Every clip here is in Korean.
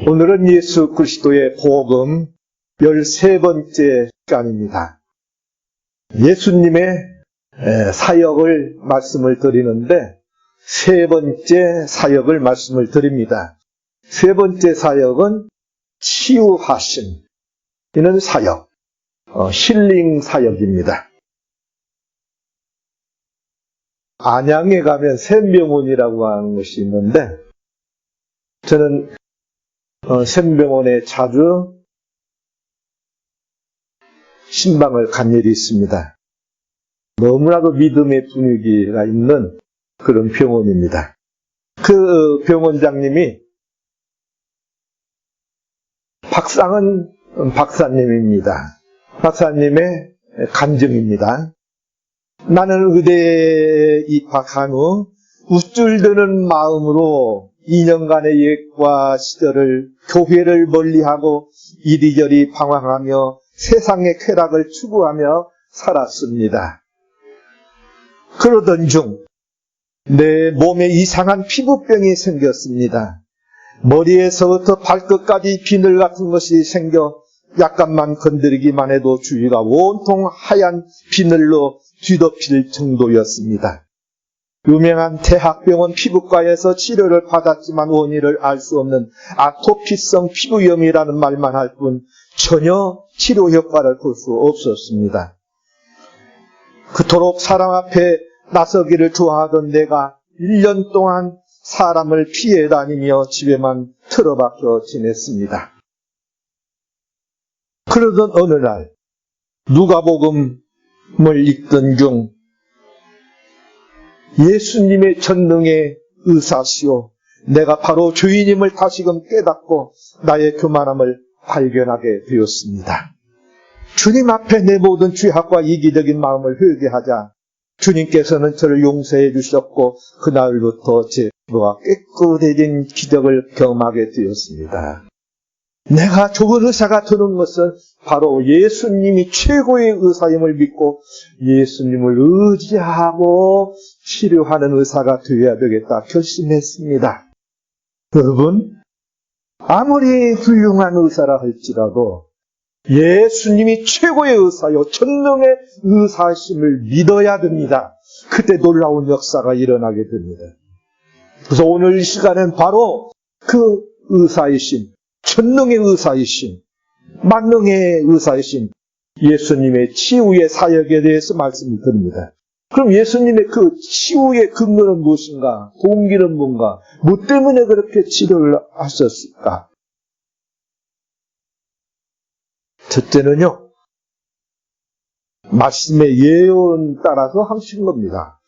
오늘은 예수 그리스도의 복음 13번째 시간입니다. 예수님의 사역을 말씀을 드리는데 세 번째 사역을 말씀을 드립니다. 세 번째 사역은 치유하심, 이는 사역, 힐링 사역입니다. 안양에 가면 샘병원이라고 하는 것이 있는데 저는 샘병원에 자주 신방을 간 일이 있습니다. 너무나도 믿음의 분위기가 있는 그런 병원입니다. 그 병원장님이 박상은 박사님입니다. 박사님의 간증입니다. 나는 의대에 입학한 후 우쭐드는 마음으로 2년간의 예과 시절을 교회를 멀리하고 이리저리 방황하며 세상의 쾌락을 추구하며 살았습니다. 그러던 중 내 몸에 이상한 피부병이 생겼습니다. 머리에서부터 발끝까지 비늘 같은 것이 생겨 약간만 건드리기만 해도 주위가 온통 하얀 비늘로 뒤덮일 정도였습니다. 유명한 대학병원 피부과에서 치료를 받았지만 원인을 알 수 없는 아토피성 피부염이라는 말만 할 뿐 전혀 치료 효과를 볼 수 없었습니다. 그토록 사람 앞에 나서기를 좋아하던 내가 1년 동안 사람을 피해 다니며 집에만 틀어박혀 지냈습니다. 그러던 어느 날 누가복음을 읽던 중 예수님의 전능의 의사시오, 내가 바로 주인임을 다시금 깨닫고 나의 교만함을 발견하게 되었습니다. 주님 앞에 내 모든 죄악과 이기적인 마음을 회개하자 주님께서는 저를 용서해 주셨고 그날부터 제 피부가 깨끗해진 기적을 경험하게 되었습니다. 내가 좋은 의사가 되는 것은 바로 예수님이 최고의 의사임을 믿고 예수님을 의지하고 치료하는 의사가 되어야 되겠다 결심했습니다. 여러분, 아무리 훌륭한 의사라 할지라도 예수님이 최고의 의사요 전능의 의사심을 믿어야 됩니다. 그때 놀라운 역사가 일어나게 됩니다. 그래서 오늘 이 시간은 바로 그 의사이신, 전능의 의사이신, 만능의 의사이신 예수님의 치유의 사역에 대해서 말씀을 드립니다. 그럼 예수님의 그 치유의 근거는 무엇인가? 동기는 뭔가? 뭐 때문에 그렇게 치료를 하셨을까? 첫째는요, 말씀의 예언 따라서 하신 겁니다.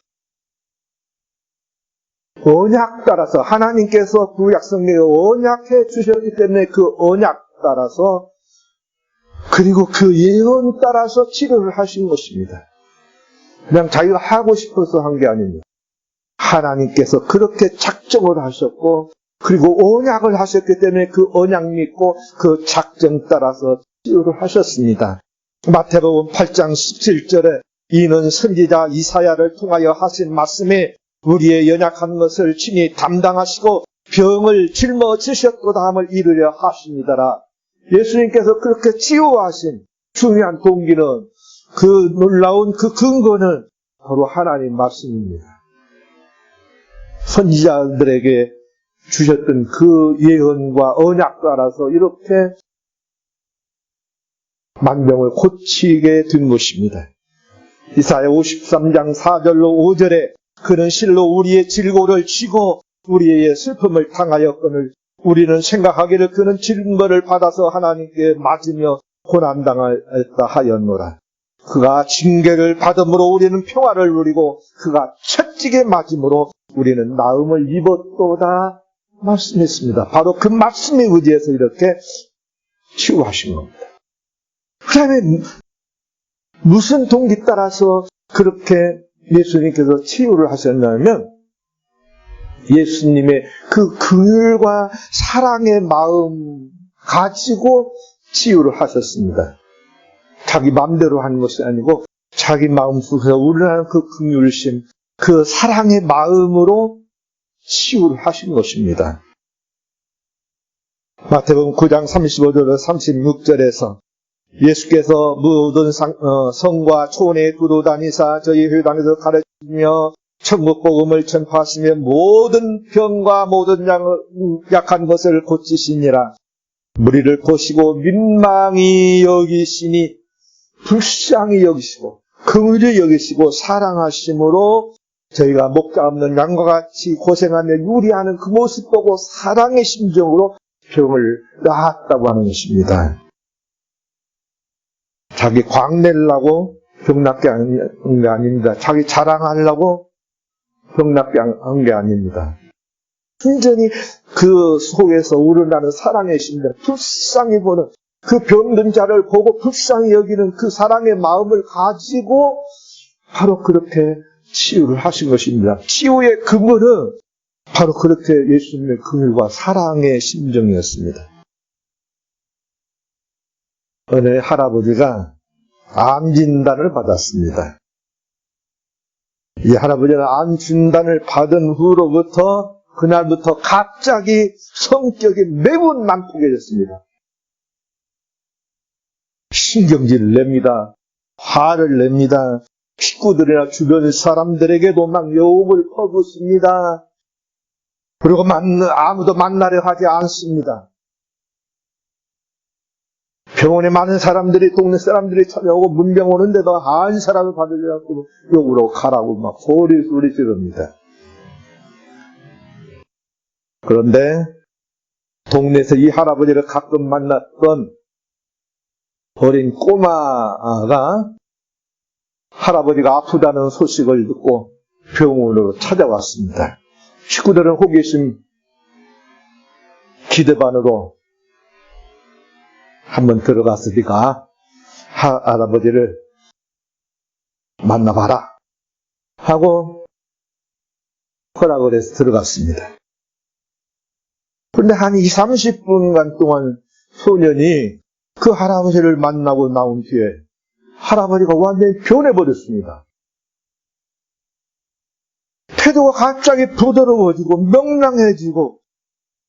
언약 따라서 하나님께서 그 약속에 언약해 주셨기 때문에 그 언약 따라서 그리고 그 예언 따라서 치료를 하신 것입니다. 그냥 자기가 하고 싶어서 한 게 아닙니다. 하나님께서 그렇게 작정을 하셨고 그리고 언약을 하셨기 때문에 그 언약 믿고 그 작정 따라서 치료를 하셨습니다. 마태복음 8장 17절에 이는 선지자 이사야를 통하여 하신 말씀에 우리의 연약한 것을 친히 담당하시고 병을 짊어지셨도다 함을 이루려 하십니다라. 예수님께서 그렇게 치유하신 중요한 동기는 그 놀라운 그 근거는 바로 하나님 말씀입니다. 선지자들에게 주셨던 그 예언과 언약 따라서 이렇게 만병을 고치게 된 것입니다. 이사야 53장 4절로 5절에 그는 실로 우리의 질고를 지고 우리의 슬픔을 당하였거늘 우리는 생각하기를 그는 징벌을 받아서 하나님께 맞으며 고난당하였다 하였노라. 그가 징계를 받음으로 우리는 평화를 누리고 그가 채찍에 맞음으로 우리는 나음을 입었도다 말씀했습니다. 바로 그 말씀에 의지해서 이렇게 치유하신 겁니다. 그 다음에 무슨 동기 따라서 그렇게 예수님께서 치유를 하셨냐면 예수님의 그 긍휼과 사랑의 마음 가지고 치유를 하셨습니다. 자기 마음대로 하는 것이 아니고 자기 마음속에서 우러나는 그 긍휼심, 그 사랑의 마음으로 치유를 하신 것입니다. 마태복음 9장 35절에서 36절에서 예수께서 모든 성과 촌에 두루 다니사 저희 회당에서 가르치며 천국 복음을 전파하시며 모든 병과 모든 약한 것을 고치시니라. 무리를 보시고 민망히 여기시니 불쌍히 여기시고 긍휼히 여기시고 사랑하심으로 저희가 목자 없는 양과 같이 고생하며 유리하는 그 모습 보고 사랑의 심정으로 병을 낳았다고 하는 것입니다. 자기 광내려고 병 낫게 한 게 아닙니다. 자기 자랑하려고 병 낫게 한 게 아닙니다. 순전히 그 속에서 우러나는 사랑의 심정, 불쌍히 보는 그 병든 자를 보고 불쌍히 여기는 그 사랑의 마음을 가지고 바로 그렇게 치유를 하신 것입니다. 치유의 근원은 바로 그렇게 예수님의 긍휼과 사랑의 심정이었습니다. 어느 할아버지가 암 진단을 받았습니다. 이 할아버지가 암 진단을 받은 후로부터 그날부터 갑자기 성격이 매우 난폭해졌습니다. 신경질을 냅니다. 화를 냅니다. 식구들이나 주변 사람들에게도 막 욕을 퍼붓습니다. 그리고 아무도 만나려 하지 않습니다. 병원에 많은 사람들이, 동네 사람들이 찾아오고 문병 오는데도 한 사람을 받으지 않고 욕으로 가라고 막 소리 지릅니다. 그런데 동네에서 이 할아버지를 가끔 만났던 어린 꼬마가 할아버지가 아프다는 소식을 듣고 병원으로 찾아왔습니다. 식구들은 호기심 기대반으로 한번 들어가서 네가 할아버지를 만나봐라 하고 허락을 해서 들어갔습니다. 그런데 한 20, 30분간 동안 소년이 그 할아버지를 만나고 나온 뒤에 할아버지가 완전히 변해버렸습니다. 태도가 갑자기 부드러워지고 명랑해지고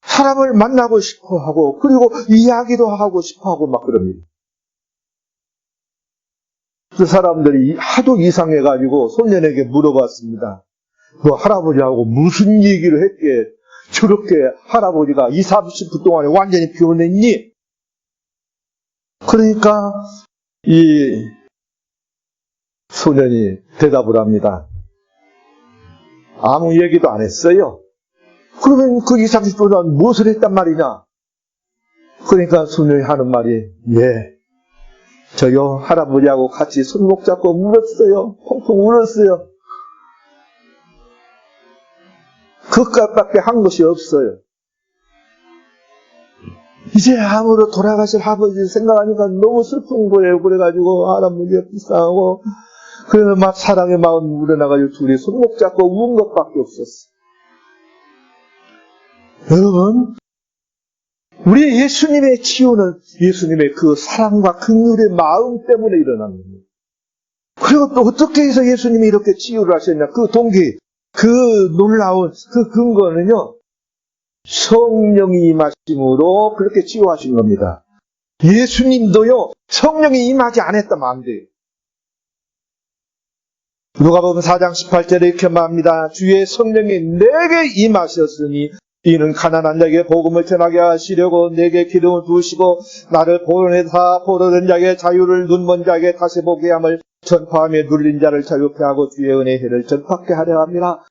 사람을 만나고 싶어하고 그리고 이야기도 하고 싶어하고 막 그럽니다. 그 사람들이 하도 이상해가지고 소년에게 물어봤습니다. 너 할아버지하고 무슨 얘기를 했기에 저렇게 할아버지가 20, 30분 동안에 완전히 변했니? 그러니까 이 소년이 대답을 합니다. 아무 얘기도 안 했어요. 그러면 그 20, 30분 동안 무엇을 했단 말이냐? 그러니까 소년이 하는 말이 저요 할아버지하고 같이 손목 잡고 울었어요. 펑펑 울었어요. 그것밖에 한 것이 없어요. 이제 암으로 돌아가실 할아버지 생각하니까 너무 슬픈 거예요. 그래가지고 할아버지가 불쌍하고 그래서 막 사랑의 마음이 우러나가지고 둘이 손목 잡고 운 것밖에 없었어. 여러분, 우리 예수님의 치유는 예수님의 그 사랑과 긍휼의 마음 때문에 일어난 겁니다. 그리고 또 어떻게 해서 예수님이 이렇게 치유를 하셨냐? 그 동기, 그 놀라운 그 근거는요, 성령이 임하심으로 그렇게 치유하신 겁니다. 예수님도요, 성령이 임하지 않았다면 안 돼요. 누가복음 4장 18절에 이렇게 말합니다. 주의 성령이 내게 임하셨으니 이는 가난한 자에게 복음을 전하게 하시려고 내게 기름을 부으시고 나를 보내사 포로된 자에게 자유를 눈먼 자에게 다시 보게 함을 전파하며 눌린 자를 자유케 하고 주의 은혜의 해를 전파하게 하려 합니다.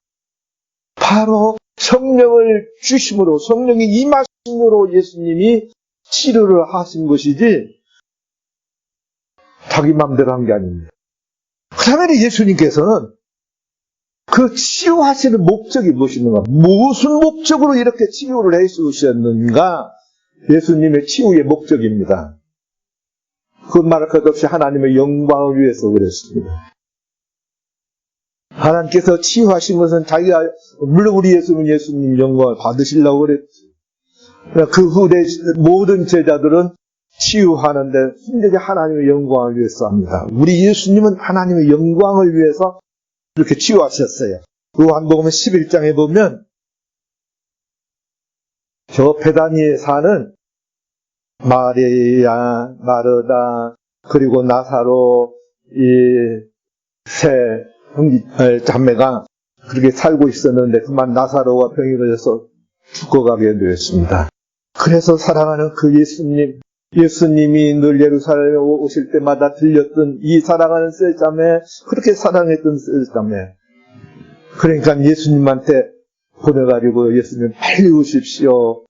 바로 성령을 주심으로 성령이 임하심으로 예수님이 치료를 하신 것이지 자기 마음대로 한 게 아닙니다. 그러면 예수님께서는 그 치유하시는 목적이 무엇인가? 무슨 목적으로 이렇게 치유를 해주셨는가? 예수님의 치유의 목적입니다. 그 말할 것 없이 하나님의 영광을 위해서 그랬습니다. 하나님께서 치유하신 것은 자기가, 물론 우리 예수님 영광을 받으시려고 그랬죠. 그 후대 모든 제자들은 치유하는데 순전히 하나님의 영광을 위해서 합니다. 우리 예수님은 하나님의 영광을 위해서 이렇게 치유하셨어요. 요한복음 11장에 보면 저 베다니에 사는 마리아, 마르다, 그리고 나사로, 이 세 자매가 그렇게 살고 있었는데 그만 나사로가 병이 걸려서 죽어가게 되었습니다. 그래서 사랑하는 그 예수님이 늘 예루살렘에 오실 때마다 들렸던 이 사랑하는 세 자매, 그렇게 사랑했던 세 자매. 그러니까 예수님한테 보내가지고 예수님 빨리 오십시오.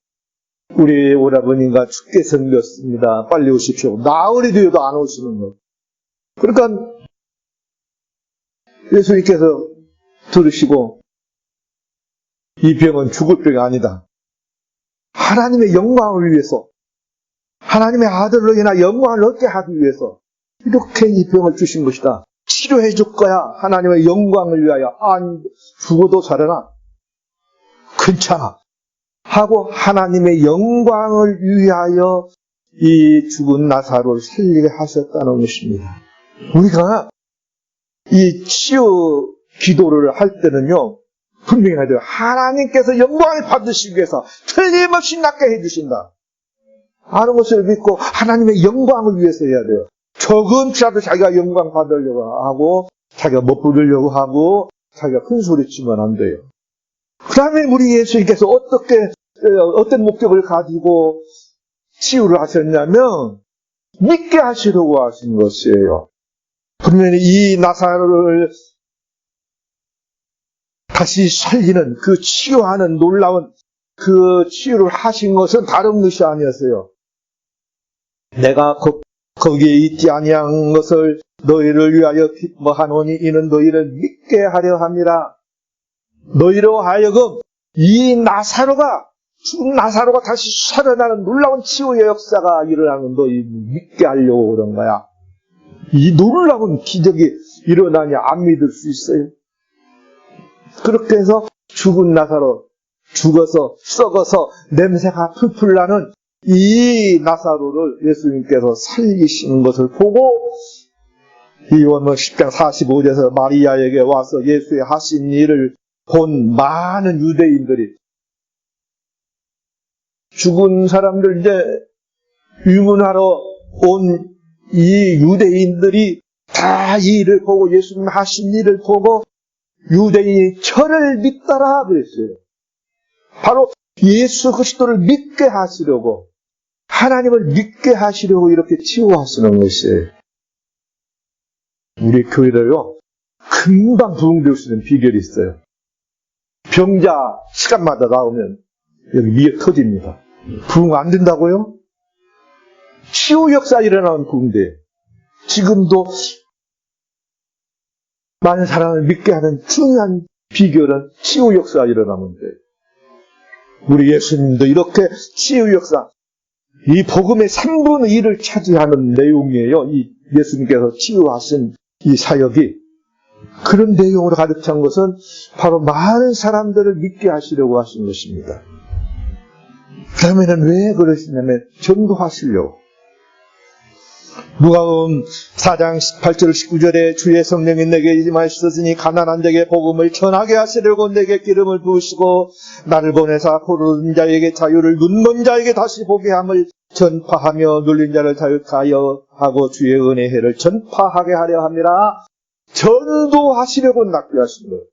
우리 오라버니가 죽게 생겼습니다. 빨리 오십시오. 나흘이 되어도 안 오시는 거. 그러니까 예수님께서 들으시고 이 병은 죽을 병이 아니다. 하나님의 영광을 위해서, 하나님의 아들로 인하 영광을 얻게 하기 위해서 이렇게 이 병을 주신 것이다. 치료해 줄 거야. 하나님의 영광을 위하여. 아니, 죽어도 살아나. 괜찮아. 하고 하나님의 영광을 위하여 이 죽은 나사로를 살리게 하셨다는 것입니다. 우리가 이 치유 기도를 할 때는요, 분명히 해야 돼요. 하나님께서 영광을 받으시기 위해서 틀림없이 낫게 해주신다. 아는 것을 믿고 하나님의 영광을 위해서 해야 돼요. 조금이라도 자기가 영광 받으려고 하고, 자기가 못 부르려고 하고, 자기가 큰 소리 치면 안 돼요. 그 다음에 우리 예수님께서 어떤 목적을 가지고 치유를 하셨냐면, 믿게 하시려고 하신 것이에요. 분명히 이 나사로를 다시 살리는 그 치유하는 놀라운 그 치유를 하신 것은 다른 것이 아니었어요. 내가 거기에 있지 아니한 것을 너희를 위하여 기뻐하노니 이는 너희를 믿게 하려 함이라. 너희로 하여금 이 죽은 나사로가 다시 살아나는 놀라운 치유의 역사가 일어나는 너희 믿게 하려고 그런 거야. 이 놀라운 기적이 일어나냐 안 믿을 수 있어요. 그렇게 해서 죽은 나사로, 죽어서 썩어서 냄새가 풀풀 나는 이 나사로를 예수님께서 살리시는 것을 보고 이 요한복음 10장 45절에서 마리아에게 와서 예수의 하신 일을 본 많은 유대인들이, 죽은 사람들 이제 유문하러 온 이 유대인들이 다 이 일을 보고, 예수님 하신 일을 보고 유대인이 저를 믿더라 그랬어요. 바로 예수 그리스도를 믿게 하시려고, 하나님을 믿게 하시려고 이렇게 치유하시는 것이에요. 우리 교회를요, 금방 부흥될 수 있는 비결이 있어요. 병자 시간마다 나오면 여기 위에 터집니다. 부흥 안 된다고요? 치유 역사 일어나는 부흥대. 지금도 많은 사람을 믿게 하는 중요한 비결은 치유 역사가 일어나면 돼요. 우리 예수님도 이렇게 치유 역사, 이 복음의 3분의 1을 차지하는 내용이에요. 이 예수님께서 치유하신 이 사역이. 그런 내용으로 가득 찬 것은 바로 많은 사람들을 믿게 하시려고 하신 것입니다. 그러면은 왜 그러시냐면 전도하시려고. 누가복음 4장 18절 19절에 주의 성령이 내게 임하셨으니 가난한 자에게 복음을 전하게 하시려고 내게 기름을 부으시고 나를 보내사 고르는 자에게 자유를, 눈먼 자에게 다시 보게 함을 전파하며 눌린 자를 자유케 하여 하고 주의 은혜의 해를 전파하게 하려 함이라. 전도하시려고 낫게 하신 거예요.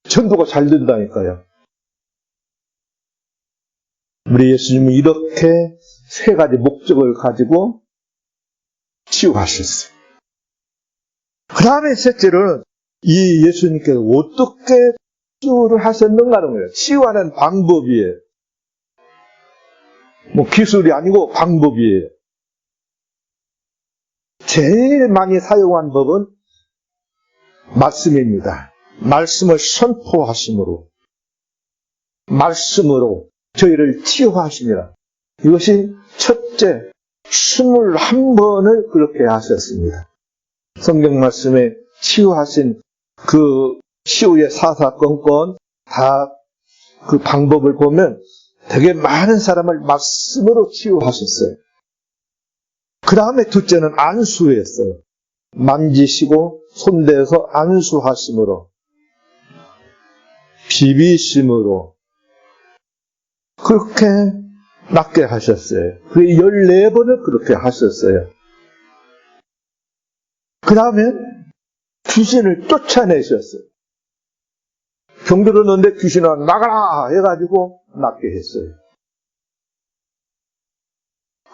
전도가 잘 된다니까요. 우리 예수님이 이렇게 세 가지 목적을 가지고 치유하셨어요. 그 다음에 셋째로는 이 예수님께서 어떻게 치유를 하셨는가는 거예요. 치유하는 방법이에요. 기술이 아니고 방법이에요. 제일 많이 사용한 법은 말씀입니다. 말씀을 선포하심으로, 말씀으로 저희를 치유하시니라. 이것이 첫째, 21번을 그렇게 하셨습니다. 성경 말씀에 치유하신 그 치유의 사사건건 다 그 방법을 보면 되게 많은 사람을 말씀으로 치유하셨어요. 그 다음에 둘째는 안수했어요. 만지시고 손대서 안수하심으로, 비비심으로 그렇게 낫게 하셨어요. 그 14번을 그렇게 하셨어요. 그 다음에 귀신을 쫓아내셨어요. 병들어 놓는데 귀신아 나가라 해가지고 낫게 했어요.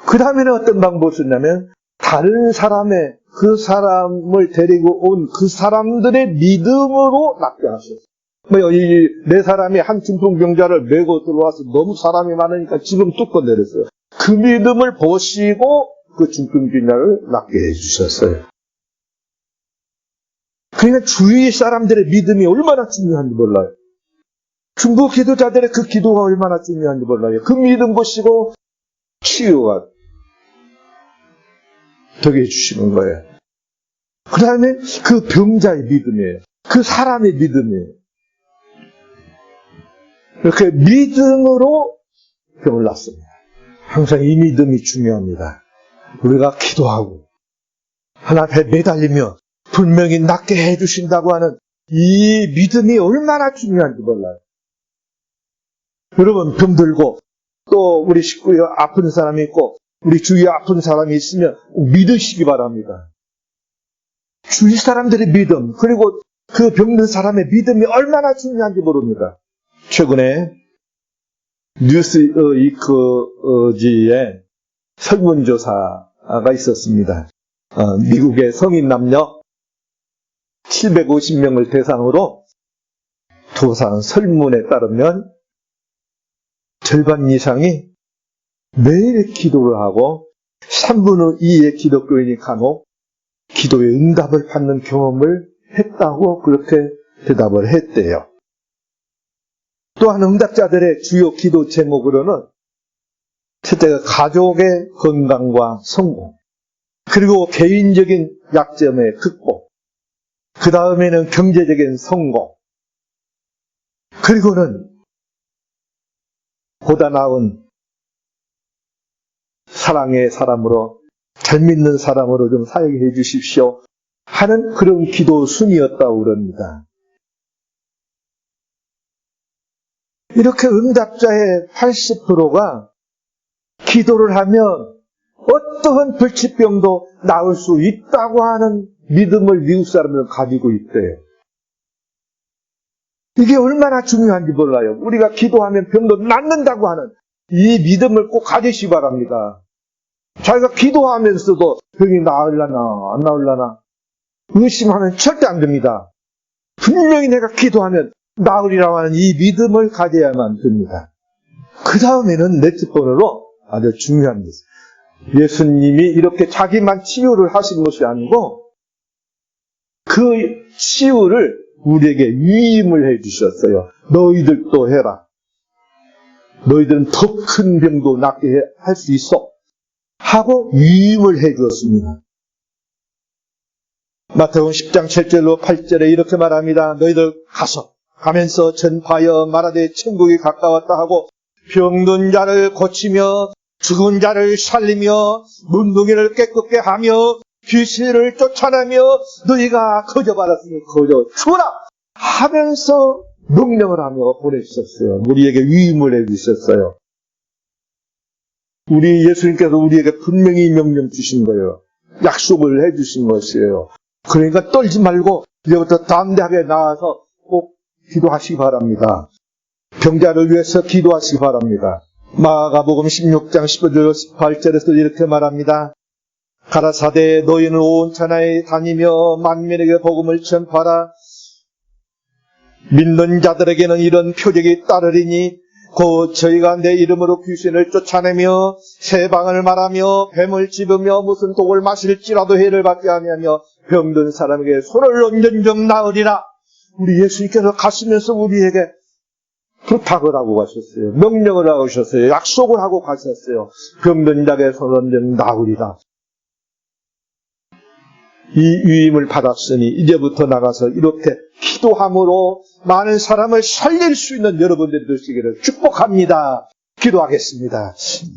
그 다음에는 어떤 방법을 썼냐면 다른 사람의 그 사람을 데리고 온 그 사람들의 믿음으로 낫게 하셨어요. 이 네 사람이 한 중풍병자를 메고 들어와서 너무 사람이 많으니까 지금 뚫고 내렸어요. 그 믿음을 보시고 그 중풍병자를 낫게 해주셨어요. 그러니까 주위 사람들의 믿음이 얼마나 중요한지 몰라요. 중보 기도자들의 그 기도가 얼마나 중요한지 몰라요. 그 믿음 보시고 치유가 되게 해주시는 거예요. 그 다음에 그 병자의 믿음이에요. 그 사람의 믿음이에요. 이렇게 믿음으로 병을 낫습니다. 항상 이 믿음이 중요합니다. 우리가 기도하고 하나님께 매달리며 분명히 낫게 해주신다고 하는 이 믿음이 얼마나 중요한지 몰라요. 여러분 병들고 또 우리 식구에 아픈 사람이 있고 우리 주위에 아픈 사람이 있으면 믿으시기 바랍니다. 주위 사람들의 믿음 그리고 그 병든 사람의 믿음이 얼마나 중요한지 모릅니다. 최근에 뉴스위크지에 설문조사가 있었습니다. 미국의 성인 남녀 750명을 대상으로 조사한 설문에 따르면 절반 이상이 매일 기도를 하고 3분의 2의 기독교인이 간혹 기도의 응답을 받는 경험을 했다고 그렇게 대답을 했대요. 또한 응답자들의 주요 기도 제목으로는 첫째가 가족의 건강과 성공, 그리고 개인적인 약점의 극복, 그 다음에는 경제적인 성공, 그리고는 보다 나은 사랑의 사람으로 잘 믿는 사람으로 좀 사역해 주십시오 하는 그런 기도 순이었다고 그럽니다. 이렇게 응답자의 80%가 기도를 하면 어떠한 불치병도 나을 수 있다고 하는 믿음을 미국 사람들은 가지고 있대요. 이게 얼마나 중요한지 몰라요. 우리가 기도하면 병도 낫는다고 하는 이 믿음을 꼭 가지시기 바랍니다. 자기가 기도하면서도 병이 나으려나 안 나으려나 의심하면 절대 안 됩니다. 분명히 내가 기도하면 나으리라고 하는 이 믿음을 가져야만 됩니다. 그 다음에는 넷째 번으로 아주 중요한 것. 예수님이 이렇게 자기만 치유를 하신 것이 아니고 그 치유를 우리에게 위임을 해주셨어요. 너희들도 해라. 너희들은 더 큰 병도 낫게 할 수 있어. 하고 위임을 해주었습니다. 마태복음 10장 7절로 8절에 이렇게 말합니다. 너희들 가면서 전파하여 말하되 천국이 가까웠다 하고 병든 자를 고치며 죽은 자를 살리며 문둥이를 깨끗게 하며 귀신을 쫓아내며 너희가 거저받았으니 거저 주라 하면서 명령을 하며 보내주셨어요. 우리에게 위임을 해주셨어요. 우리 예수님께서 우리에게 분명히 명령 주신 거예요. 약속을 해주신 것이에요. 그러니까 떨지 말고 이제부터 담대하게 나와서 꼭 기도하시기 바랍니다. 병자를 위해서 기도하시기 바랍니다. 마가복음 16장 15절 18절에서 이렇게 말합니다. 가라사대 너희는 온 천하에 다니며 만민에게 복음을 전파하라. 믿는 자들에게는 이런 표적이 따르리니 곧 저희가 내 이름으로 귀신을 쫓아내며 세방을 말하며 뱀을 찝으며 무슨 독을 마실지라도 해를 받지 아니하며 병든 사람에게 손을 얹은 점 나으리라. 우리 예수님께서 가시면서 우리에게 부탁을 하고 가셨어요. 명령을 하고 가셨어요. 약속을 하고 가셨어요. 병든 자에게 손을 얹은 나으리라. 이 위임을 받았으니 이제부터 나가서 이렇게 기도함으로 많은 사람을 살릴 수 있는 여러분들이 되시기를 축복합니다. 기도하겠습니다.